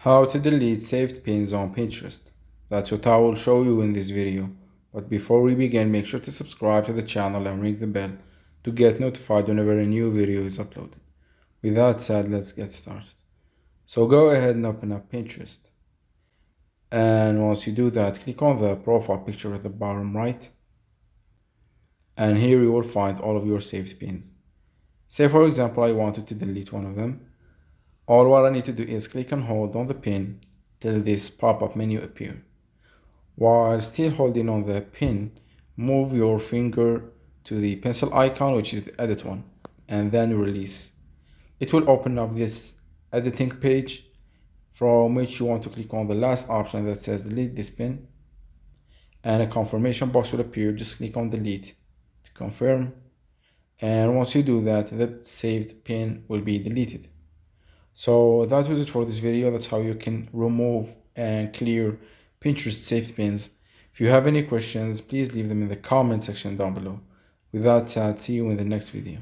How to delete saved pins on Pinterest. That's what I will show you in this video. But before we begin, make sure to subscribe to the channel and ring the bell to get notified whenever a new video is uploaded. With that said, let's get started. So go ahead and open up Pinterest. And once you do that, click on the profile picture at the bottom right. And here you will find all of your saved pins. Say for example, I wanted to delete one of them. All what I need to do is click and hold on the pin till this pop-up menu appears. While still holding on the pin, move your finger to the pencil icon, which is the edit one, and then release. It will open up this editing page from which you want to click on the last option that says delete this pin, and a confirmation box will appear. Just click on delete to confirm, and once you do that, the saved pin will be deleted. So that was it for this video. That's how you can remove and clear Pinterest saved pins. If you have any questions, please leave them in the comment section down below. With that said, see you in the next video.